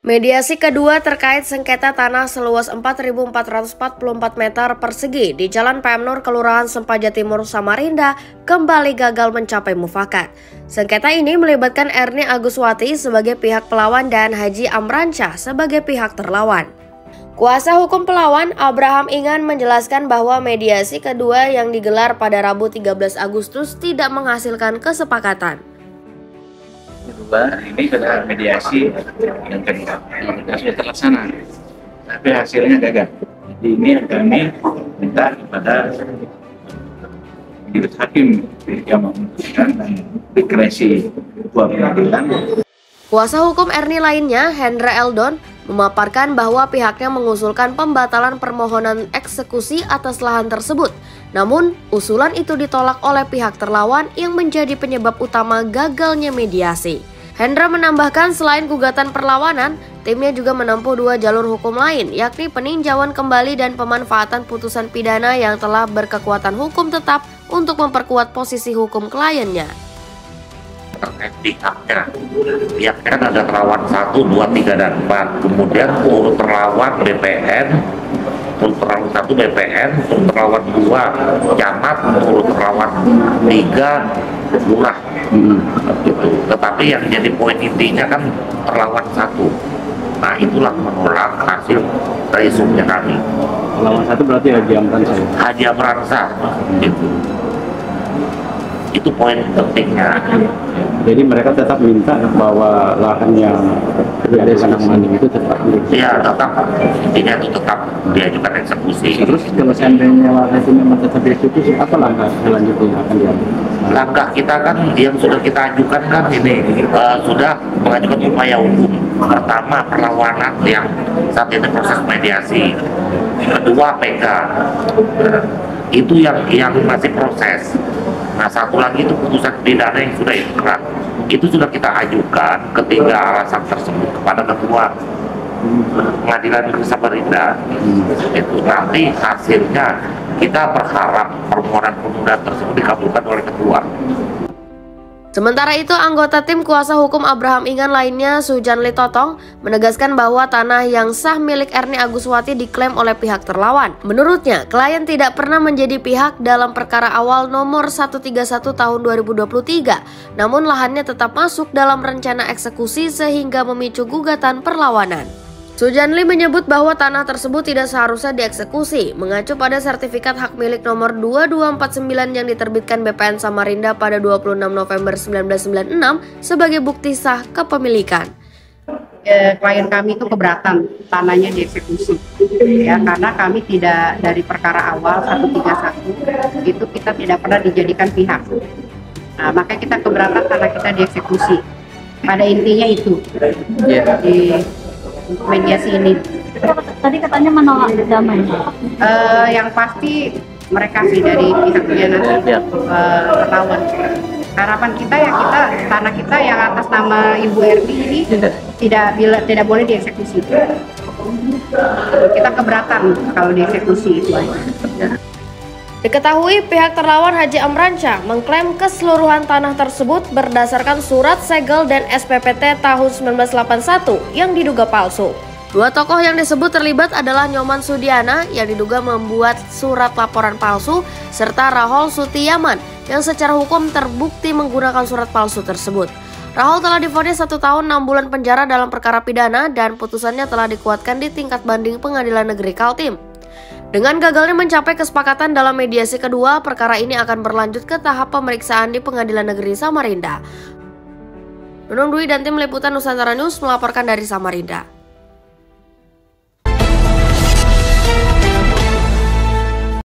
Mediasi kedua terkait sengketa tanah seluas 4.444 meter persegi di Jalan PM Nur, Kelurahan Sempaja Timur, Samarinda kembali gagal mencapai mufakat. Sengketa ini melibatkan Erni Aguswati sebagai pihak pelawan dan Haji Amransyah sebagai pihak terlawan. Kuasa hukum pelawan Abraham Ingan menjelaskan bahwa mediasi kedua yang digelar pada Rabu 13 Agustus tidak menghasilkan kesepakatan. Kedua, ini adalah mediasi yang kedua, sudah terlaksana, tapi hasilnya gagal. Jadi ini yang kami minta kepada majelis hakim yang memutuskan dan diskresi ketua pengadilan. Kuasa hukum Erni lainnya, Hendra Eldon, memaparkan bahwa pihaknya mengusulkan pembatalan permohonan eksekusi atas lahan tersebut. Namun, usulan itu ditolak oleh pihak terlawan yang menjadi penyebab utama gagalnya mediasi. Hendra menambahkan selain gugatan perlawanan, timnya juga menempuh dua jalur hukum lain, yakni peninjauan kembali dan pemanfaatan putusan pidana yang telah berkekuatan hukum tetap untuk memperkuat posisi hukum kliennya. Terkait pihaknya kan ada terlawan 1, 2, 3, dan 4. Kemudian urut terlawan BPN, urut terlawan 1 BPN, urut terlawan 2 camat, urut terlawan 3 lurah. Gitu. Tetapi yang jadi poin intinya kan terlawan 1. Nah, itulah menolak hasil resumnya kami. Terlawan 1 berarti Haji Amransyah. Haji Amransyah, gitu. Itu poin pentingnya. Jadi mereka tetap minta bahwa lahan yang diajukan banding itu tetap. Iya, tetap. Intinya itu tetap diajukan eksekusi. Terus kalau seandainya lahan itu memang tetap dieksekusi, apa langkah selanjutnya yang akan diambil? Langkah kita kan yang sudah kita ajukan kan ini sudah mengajukan upaya hukum. Pertama, perlawanan yang saat ini proses mediasi. Kedua, PK. Itu yang masih proses. Nah, satu lagi itu putusan pidana yang sudah inkrah. Itu sudah kita ajukan ketiga alasan tersebut kepada ketua pengadilan negeri Samarinda. Itu nanti hasilnya kita berharap permohonan penundaan tersebut dikabulkan oleh ketua. Sementara itu, anggota tim kuasa hukum Abraham Ingan lainnya, Sujanli Totong, menegaskan bahwa tanah yang sah milik Erni Aguswati diklaim oleh pihak terlawan. Menurutnya, klien tidak pernah menjadi pihak dalam perkara awal nomor 131 tahun 2023, namun lahannya tetap masuk dalam rencana eksekusi sehingga memicu gugatan perlawanan. Sujanli menyebut bahwa tanah tersebut tidak seharusnya dieksekusi, mengacu pada sertifikat hak milik nomor 2249 yang diterbitkan BPN Samarinda pada 26 November 1996 sebagai bukti sah kepemilikan. Klien kami itu keberatan tanahnya dieksekusi, ya, karena kami tidak dari perkara awal 131 itu kita tidak pernah dijadikan pihak. Nah, makanya kita keberatan tanah kita dieksekusi. Pada intinya itu. Di mediasi ini. Tadi katanya menolak damai. Yang pasti mereka sih dari pihaknya nanti terlawan. Harapan kita ya tanah kita yang atas nama Ibu Erni ini tidak boleh dieksekusi. Kita keberatan kalau dieksekusi itu. Diketahui pihak terlawan Haji Amransyah mengklaim keseluruhan tanah tersebut berdasarkan surat segel dan SPPT tahun 1981 yang diduga palsu. Dua tokoh yang disebut terlibat adalah Nyoman Sudiana yang diduga membuat surat laporan palsu serta Rahol Sutiyaman yang secara hukum terbukti menggunakan surat palsu tersebut. Rahol telah divonis 1 tahun 6 bulan penjara dalam perkara pidana dan putusannya telah dikuatkan di tingkat banding Pengadilan Negeri Kaltim. Dengan gagalnya mencapai kesepakatan dalam mediasi kedua, perkara ini akan berlanjut ke tahap pemeriksaan di Pengadilan Negeri Samarinda. Nunung Dwi dan tim liputan Nusantara News melaporkan dari Samarinda.